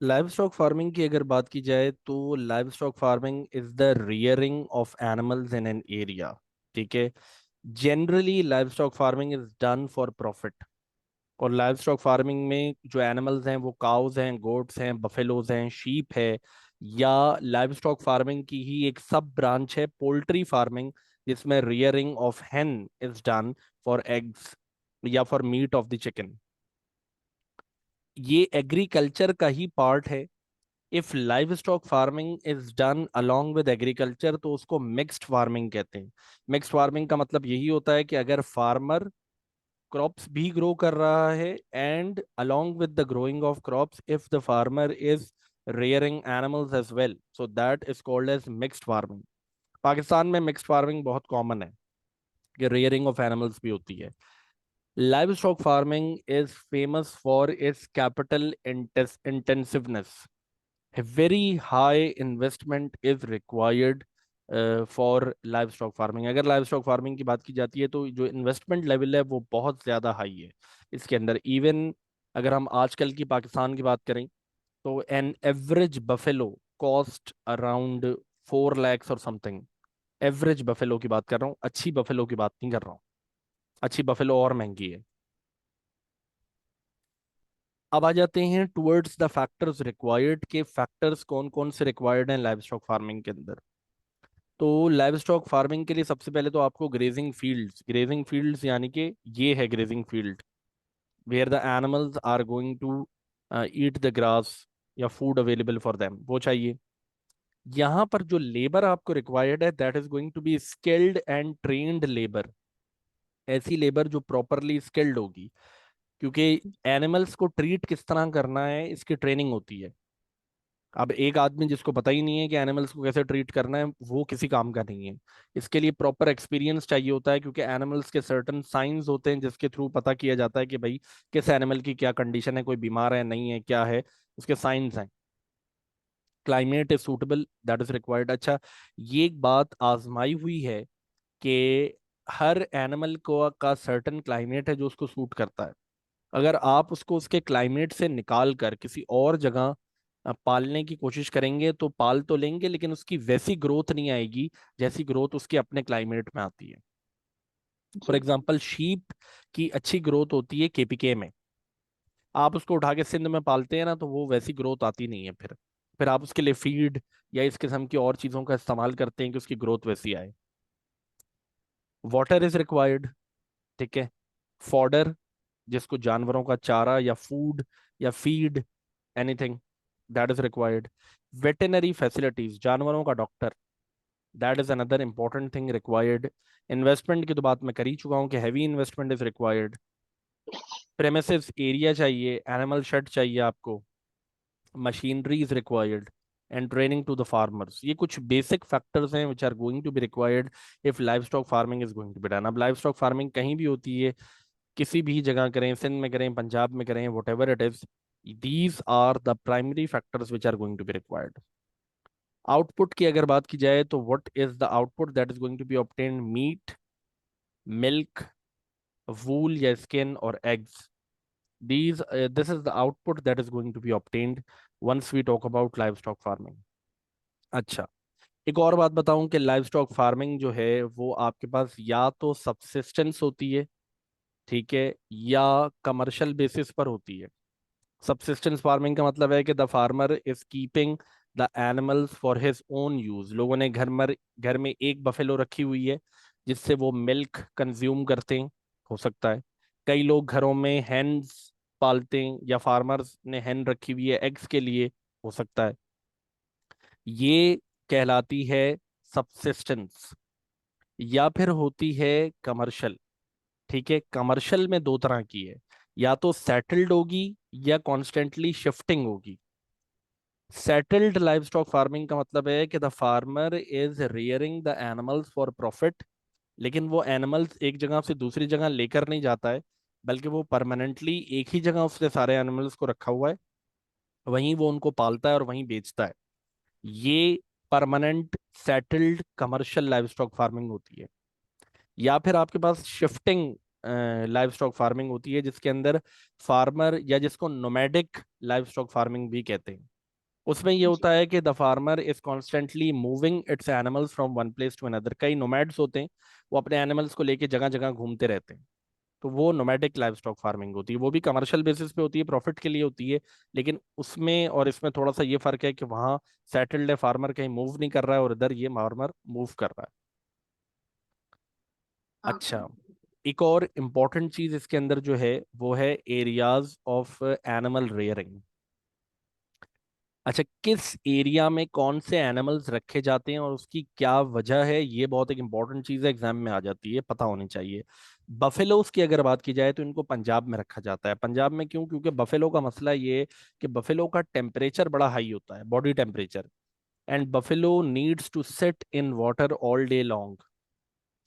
Live stock farming की अगर बात की जाए तो livestock farming is the rearing of animals in an area. ठीक है। Generally live stock farming is done for profit. और लाइव स्टॉक फार्मिंग में जो एनिमल्स हैं वो काउज हैं, गोट्स हैं, बफेलोज हैं, शीप है, या लाइव स्टॉक फार्मिंग की ही एक सब ब्रांच है पोल्ट्री फार्मिंग, जिसमें रियरिंग ऑफ हेन इज डन फॉर एग्स या for meet of the chicken. ये एग्रीकल्चर का ही पार्ट है। If livestock farming is done along with agriculture तो उसको मिक्स्ड फार्मिंग कहते हैं। मिक्स्ड फार्मिंग का मतलब यही होता है कि अगर फार्मर क्रॉप्स भी ग्रो कर रहा है and along with the growing of crops if the farmer is rearing animals as well, so that is called as mixed farming। Pakistan में मिक्स्ड फार्मिंग बहुत कॉमन है कि रेयरिंग ऑफ एनिमल्स भी होती है। Livestock farming is famous for its capital intensiveness. a very high investment is required for livestock farming। अगर livestock farming की बात की जाती है तो जो इन्वेस्टमेंट लेवल है वो बहुत ज़्यादा हाई है इसके अंदर। इवन अगर हम आजकल की पाकिस्तान की बात करें तो an average buffalo cost around 4 lakhs और समथिंग। एवरेज बफेलो की बात कर रहा हूँ, अच्छी बफेलो की बात नहीं कर रहा हूँ। अच्छी बफेलो और महंगी है। अब आ जाते हैं टुवर्ड्स द फैक्टर्स रिक्वायर्ड, के फैक्टर्स कौन कौन से रिक्वायर्ड हैं लाइव स्टॉक फार्मिंग के अंदर। तो लाइव स्टॉक फार्मिंग के लिए सबसे पहले तो आपको ग्रेजिंग फील्ड्स यानी कि ये है grazing field where the animals are going to eat the grass या फूड अवेलेबल फॉर देम, वो चाहिए। यहाँ पर जो लेबर आपको रिक्वायर्ड है that is going to be skilled and trained labour. ऐसी लेबर जो प्रॉपरली स्किल्ड होगी, क्योंकि एनिमल्स को ट्रीट किस तरह करना है इसकी ट्रेनिंग होती है। अब एक आदमी जिसको पता ही नहीं है कि एनिमल्स को कैसे ट्रीट करना है वो किसी काम का नहीं है। इसके लिए प्रॉपर एक्सपीरियंस चाहिए होता है, क्योंकि एनिमल्स के सर्टन साइंस होते हैं जिसके थ्रू पता किया जाता है कि भाई किस एनिमल की क्या कंडीशन है, कोई बीमार है नहीं है क्या है, उसके साइंस हैं। Climate is suitable that is required. अच्छा, ये एक बात आजमाई हुई है कि हर एनिमल को का सर्टन क्लाइमेट है जो उसको सूट करता है। अगर आप उसको उसके क्लाइमेट से निकाल कर किसी और जगह पालने की कोशिश करेंगे तो पाल तो लेंगे लेकिन उसकी वैसी ग्रोथ नहीं आएगी जैसी ग्रोथ उसके अपने क्लाइमेट में आती है। For ji. एग्जांपल शीप की अच्छी ग्रोथ होती है केपीके में। आप उसको उठा के सिंध में पालते हैं ना तो वो वैसी ग्रोथ आती नहीं है। फिर आप उसके लिए फीड या इस किस्म की और चीज़ों का इस्तेमाल करते हैं कि उसकी ग्रोथ वैसी आए। Water is required. ठीक है। फॉडर, जिसको जानवरों का चारा या फूड या feed, anything, that is required. Veterinary facilities, जानवरों का doctor, that is another important thing required. Investment की तो बात मैं कर ही चुका हूँ कि heavy investment is required. Premises area चाहिए, एनिमल शेड चाहिए आपको, machinery is required, and training to the farmers. ये कुछ बेसिक फैक्टर्स हैं which are going to be required if livestock farming is going to be done. अब live stock farming कहीं भी होती है, किसी भी जगह करें, सिंध में करें, पंजाब में करें, whatever it is, these are the primary factors which are going to be required. Output की अगर बात की जाए तो what is the output that is going to be obtained, meat, milk, wool या स्किन और eggs. These this is the output that is going to be obtained once we talk about livestock farming. अच्छा, एक और बात बताऊं कि live stock farming जो है वो आपके पास या तो सबसिस्टेंस होती है, ठीक है, या कमर्शियल बेसिस पर होती है। सबसिस्टेंस फार्मिंग का मतलब है कि the farmer is keeping the animals for his own use. लोगों ने घर में एक बफेलो रखी हुई है जिससे वो मिल्क कंज्यूम करते हैं, हो सकता है। कई लोग घरों में हेन्स पालते हैं या फार्मर्स ने हेन रखी हुई है एग्स के लिए, हो सकता है। ये कहलाती है सबसिस्टेंस। या फिर होती है कमर्शियल। ठीक है, कमर्शियल में दो तरह की है, या तो सेटल्ड होगी या कॉन्स्टेंटली शिफ्टिंग होगी। सेटल्ड लाइव स्टॉक फार्मिंग का मतलब है कि the farmer is rearing the animals for profit, लेकिन वो एनिमल्स एक जगह से दूसरी जगह लेकर नहीं जाता है, बल्कि वो परमानेंटली एक ही जगह उसने सारे एनिमल्स को रखा हुआ है, वहीं वो उनको पालता है और वहीं बेचता है। ये permanent settled commercial live stock farming होती है। या फिर आपके पास शिफ्टिंग लाइव स्टॉक फार्मिंग होती है जिसके अंदर फार्मर, या जिसको नोमैडिक लाइव स्टॉक फार्मिंग भी कहते हैं, उसमें ये जी। होता है कि the farmer is constantly moving its animals from one place to another. कई नोमैड्स होते हैं, वो अपने एनिमल्स को लेके जगह जगह घूमते रहते हैं, तो वो नोमैडिक लाइव स्टॉक फार्मिंग होती है। वो भी कमर्शियल बेसिस पे होती है, प्रॉफिट के लिए होती है, लेकिन उसमें और इसमें थोड़ा सा ये फर्क है कि वहाँ सेटल्ड है, फार्मर कहीं मूव नहीं कर रहा है, और इधर ये फार्मर मूव कर रहा है। ओके। अच्छा, एक और इम्पॉर्टेंट चीज इसके अंदर जो है वो है एरियाज ऑफ एनिमल रेयरिंग। अच्छा, किस एरिया में कौन से एनिमल्स रखे जाते हैं और उसकी क्या वजह है, ये बहुत एक इंपॉर्टेंट चीज है, एग्जाम में आ जाती है, पता होनी चाहिए। बफेलोज की अगर बात की जाए तो इनको पंजाब में रखा जाता है। पंजाब में क्यों? क्योंकि बफेलो का मसला ये है कि बफेलो का टेम्परेचर बड़ा हाई होता है, body temperature, and buffalo needs to sit in water all day long.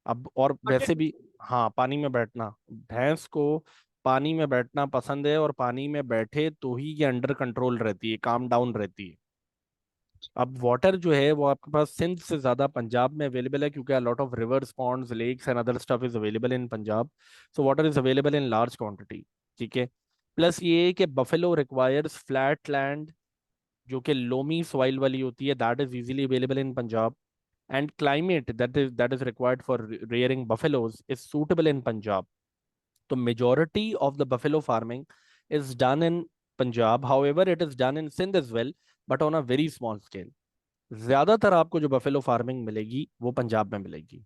अब और वैसे भी, हाँ, पानी में बैठना, भैंस को पानी में बैठना पसंद है, और पानी में बैठे तो ही ये अंडर कंट्रोल रहती है, काम डाउन रहती है। अब वाटर जो है वो आपके पास सिंध से ज्यादा पंजाब में अवेलेबल है, क्योंकि lot of rivers, ponds, lakes and other stuff is available in Punjab. So water is available in large quantity. ठीक है। प्लस ये कि बफेलो रिक्वायर्स फ्लैट लैंड, जो कि लोमी सॉइल वाली होती है, that is easily available in Punjab. And climate that is required for rearing buffaloes is suitable in Punjab. तो majority of the buffalo farming is done in Punjab. However, it is done in Sindh as well, but on a very small scale. ज्यादातर आपको जो buffalo farming मिलेगी वो पंजाब में मिलेगी।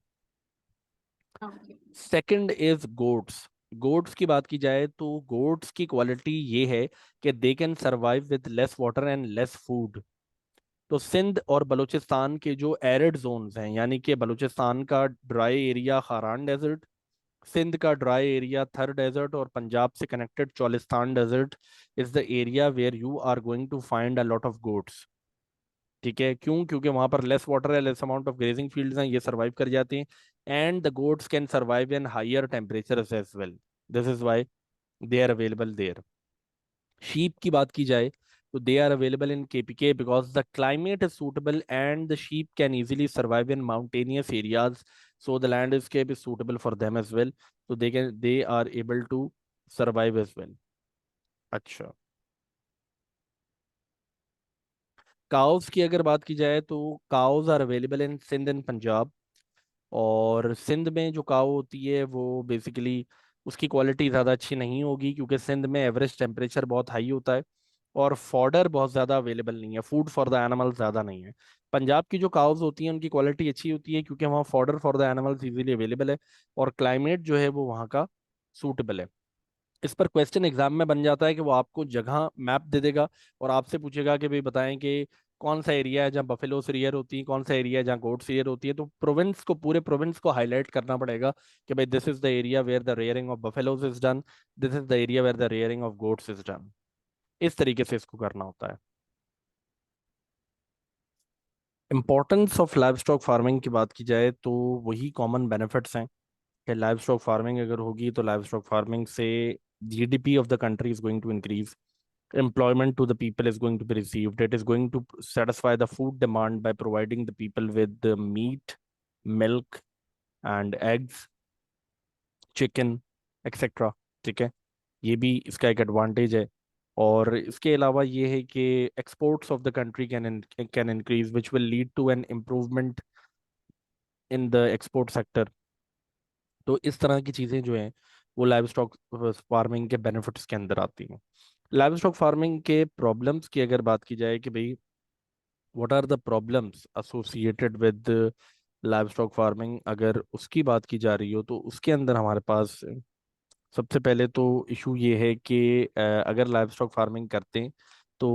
Okay. Second is goats. Goats की बात की जाए तो गोट्स की क्वालिटी ये है कि they can survive with less water and less food. तो सिंध और बलूचिस्तान के जो एरिड जोन्स हैं, यानी कि बलूचिस्तान का dry area Kharan desert, Sindh का ड्राई एरिया थर डेजर्ट, और पंजाब से connected Cholistan desert is the area where you are going to find a lot of goats. ठीक है, क्यों? क्योंकि वहां पर लेस वाटर है, less amount of grazing fields हैं, ये सर्वाइव कर जाते हैं। And the goats can survive in higher temperature as well, this is why they are available there. Sheep की बात की जाए तो they are available in KPK because the climate is suitable and the sheep can easily survive in mountainous areas, so the landscape is suitable for them as well, so they are able to survive as well. अच्छा, cows की अगर बात की जाए तो cows are available in Sindh and Punjab. और सिंध में जो काऊ होती है वो बेसिकली उसकी क्वालिटी ज़्यादा अच्छी नहीं होगी, क्योंकि सिंध में एवरेज टेम्परेचर बहुत हाई होता है, और फॉडर बहुत ज़्यादा अवेलेबल नहीं है, फूड फॉर द एनिमल ज़्यादा नहीं है। पंजाब की जो काउज होती हैं उनकी क्वालिटी अच्छी होती है, क्योंकि वहाँ fodder for the animals easily available है, और क्लाइमेट जो है वो वहाँ का सूटेबल है। इस पर क्वेश्चन एग्जाम में बन जाता है कि वो आपको जगह मैप दे देगा, और आपसे पूछेगा कि भाई बताएं कि कौन सा एरिया है जहाँ बफेलोस रियर होती है, कौन सा एरिया है जहाँ गोट्स रियर होती है। तो प्रोविंस को, पूरे प्रोविंस को हाईलाइट करना पड़ेगा कि भाई this is the area where the rearing of buffaloes is done, this is the area where the rearing of goats is done. इस तरीके से इसको करना होता है। Importance of livestock farming की बात की जाए तो वही कॉमन बेनिफिट्स हैं कि लाइव स्टॉक फार्मिंग अगर होगी तो लाइव स्टॉक फार्मिंग से GDP of the country is going to increase, employment to the people is going to be received, it is going to satisfy the food demand by providing the people with the meat, milk and eggs, chicken, etc. ठीक है, ये भी इसका एक advantage है। और इसके अलावा ये है कि exports of the country can increase which will lead to an improvement in the export sector. तो इस तरह की चीज़ें जो हैं वो लाइव स्टॉक फार्मिंग के बेनिफिट्स के अंदर आती हैं। लाइव स्टॉक फार्मिंग के प्रॉब्लम्स की अगर बात की जाए कि भाई what are the problems associated with livestock farming, अगर उसकी बात की जा रही हो तो उसके अंदर हमारे पास सबसे पहले तो इशू ये है कि अगर लाइव स्टॉक फार्मिंग करते हैं तो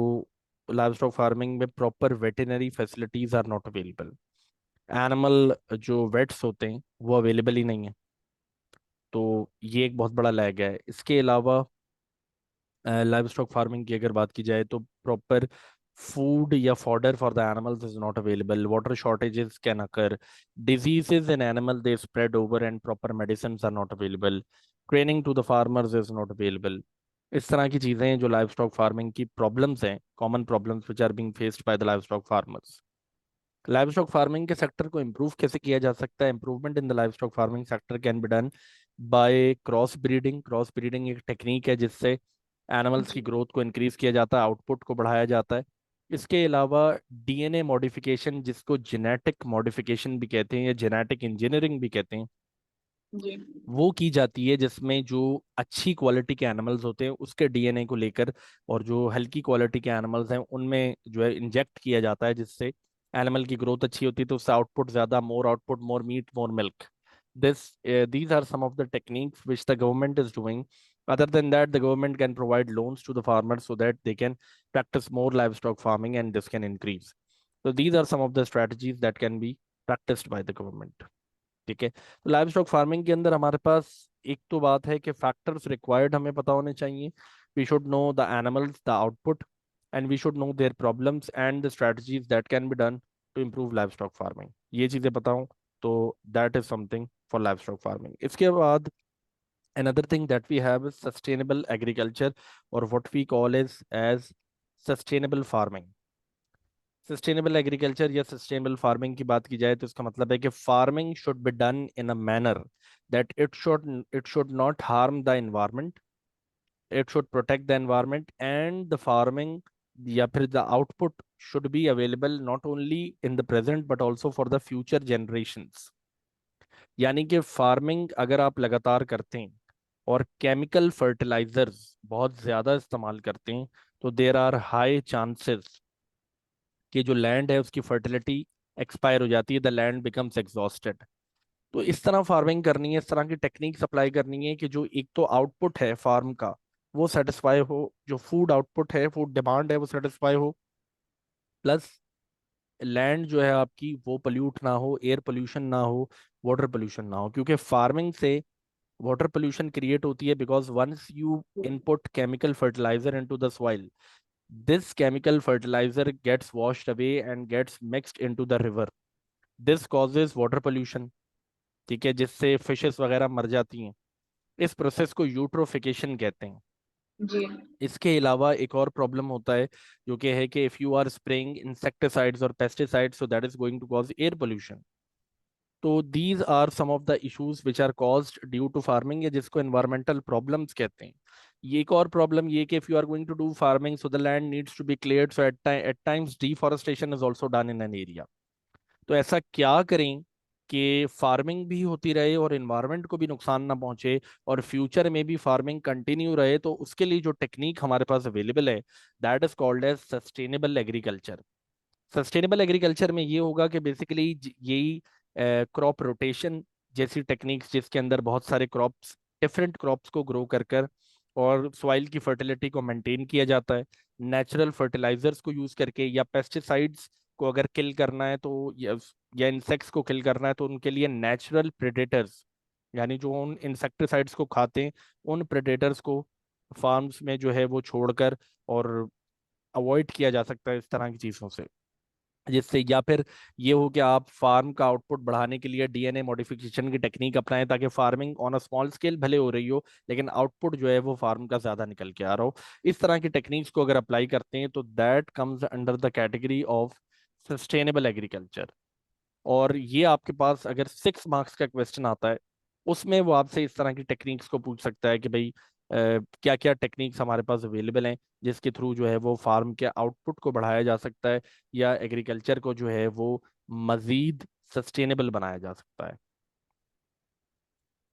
लाइव स्टॉक फार्मिंग में proper veterinary facilities are not available. Animal जो वेट्स होते हैं वो अवेलेबल ही नहीं है, तो ये एक बहुत बड़ा लैग है। इसके अलावा लाइव स्टॉक फार्मिंग की अगर बात की जाए तो प्रॉपर फूड या fodder for the animals is not available, water shortages can occur, diseases in animal they spread over and proper medicine are not available, training to the farmers is not available. इस तरह की चीजें हैं जो livestock farming की problems हैं, common problems which are being faced by the livestock farmers. Livestock farming के sector को इम्प्रूव कैसे किया जा सकता है? Improvement in the livestock farming sector can be done by cross breeding. Cross breeding एक technique है जिससे एनिमल्स की जी। ग्रोथ को इंक्रीज किया जाता है, आउटपुट को बढ़ाया जाता है। इसके अलावा डीएनए मॉडिफिकेशन, जिसको जेनेटिक मॉडिफिकेशन भी कहते हैं या जेनेटिक इंजीनियरिंग भी कहते हैं, जी। वो की जाती है जिसमें जो अच्छी क्वालिटी के एनिमल्स होते हैं उसके डीएनए को लेकर, और जो हल्की क्वालिटी के एनिमल्स हैं उनमें जो है इंजेक्ट किया जाता है, जिससे एनिमल की ग्रोथ अच्छी होती है, तो उससे आउटपुट ज्यादा, more output, more meat, more milk. These are some of the techniques which the government is doing. Other than that, the government can provide loans to the farmers so that they can practice more livestock farming and this can increase. So these are some of the strategies that can be practiced by the government. ठीक है. तो livestock farming के अंदर हमारे पास एक तो बात है कि फैक्टर्स रिक्वायर्ड हमें पता होने चाहिए. We should know the animals, the output, and we should know their problems and the strategies that can be done to improve livestock farming. ये चीज़ें पता हों तो that is something for livestock farming. इसके बाद another thing that we have is sustainable agriculture, or what we call is as sustainable farming. Sustainable agriculture या sustainable farming की बात की जाए तो इसका मतलब है कि farming should be done in a manner that it should not harm the environment, it should protect the environment, and the farming या फिर the output should be available not only in the present but also for the future generations. यानी कि farming अगर आप लगातार करते हैं और केमिकल फर्टिलाइजर्स बहुत ज़्यादा इस्तेमाल करते हैं, तो देर आर हाई चांसेस कि जो लैंड है उसकी फर्टिलिटी एक्सपायर हो जाती है, द लैंड बिकम्स एग्जॉस्टेड. तो इस तरह फार्मिंग करनी है, इस तरह की टेक्निक्स अप्लाई करनी है कि जो एक तो आउटपुट है फार्म का वो सेटिस्फाई हो, जो फूड आउटपुट है, फूड डिमांड है वो सेटिस्फाई हो, प्लस लैंड जो है आपकी वो पोल्यूट ना हो, एयर पोल्यूशन ना हो, वाटर पोल्यूशन ना हो. क्योंकि फार्मिंग से वाटर पोल्यूशन क्रिएट होती है because once you input chemical fertilizer into the soil, this chemical fertilizer gets washed away and gets mixed into the river. This causes water pollution. ठीक है, जिससे fishes वगैरह मर जाती हैं. इस प्रोसेस को यूट्रोफिकेशन कहते हैं. जी। इसके अलावा एक और प्रॉब्लम होता है जो कि है कि if you are spraying insecticides और pesticides, so that is going to cause air pollution. तो these are some of the issues which are caused due to farming, या जिसको एनवायरमेंटल प्रॉब्लम्स कहते हैं. ये एक और प्रॉब्लम ये कि if you are going to do farming, so the land needs to be cleared, so at times deforestation is also done in an area. तो ऐसा क्या करें कि फार्मिंग भी होती रहे और एनवायरनमेंट को भी नुकसान ना पहुंचे और फ्यूचर में भी फार्मिंग कंटिन्यू रहे. तो उसके लिए जो टेक्निक हमारे पास अवेलेबल है, that is called as sustainable agriculture. Sustainable agriculture में ये होगा कि बेसिकली यही क्रॉप रोटेशन जैसी टेक्निक्स, जिसके अंदर बहुत सारे क्रॉप्स, डिफरेंट क्रॉप्स को ग्रो कर कर और सॉइल की फर्टिलिटी को मेंटेन किया जाता है. नेचुरल फर्टिलाइजर्स को यूज करके, या पेस्टिसाइड्स को अगर किल करना है तो, या इंसेक्ट्स को किल करना है तो उनके लिए नेचुरल प्रेडेटर्स, यानी जो उन इंसेक्टिसाइड्स को खाते हैं उन प्रेडेटर्स को फार्म्स में जो है वो छोड़कर और अवॉइड किया जा सकता है इस तरह की चीज़ों से. जिससे या फिर ये हो कि आप फार्म का आउटपुट बढ़ाने के लिए डीएनए मॉडिफिकेशन की टेक्निक अपनाएं, ताकि farming on a small scale भले हो रही हो लेकिन आउटपुट जो है वो फार्म का ज्यादा निकल के आ रहा हो. इस तरह की टेक्निक्स को अगर अप्लाई करते हैं तो that comes under the category of sustainable agriculture. और ये आपके पास अगर 6 मार्क्स का क्वेश्चन आता है, उसमें वो आपसे इस तरह की टेक्निक्स को पूछ सकता है कि भाई क्या क्या टेक्निक्स हमारे पास अवेलेबल हैं जिसके थ्रू जो है वो फार्म के आउटपुट को बढ़ाया जा सकता है या एग्रीकल्चर को जो है वो मजीद सस्टेनेबल बनाया जा सकता है.